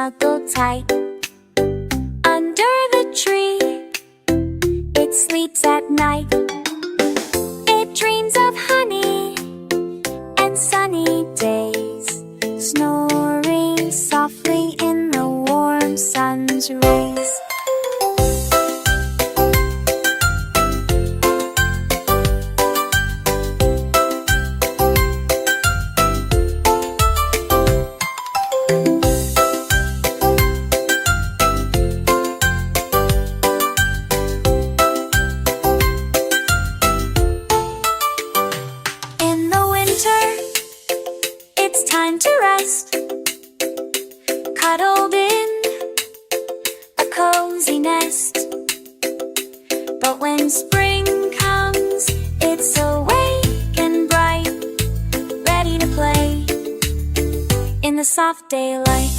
snuggled tight. Under the tree, it sleeps at night. It dreams of honey and sunny days, snoring softly in the warm sun's rays. Time to rest, cuddled in a cozy nest. But when spring comes, it's awake and bright, ready to play in the soft daylight.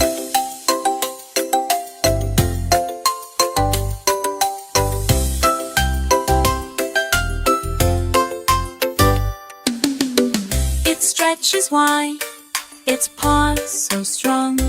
It stretches wide, its paws so strong.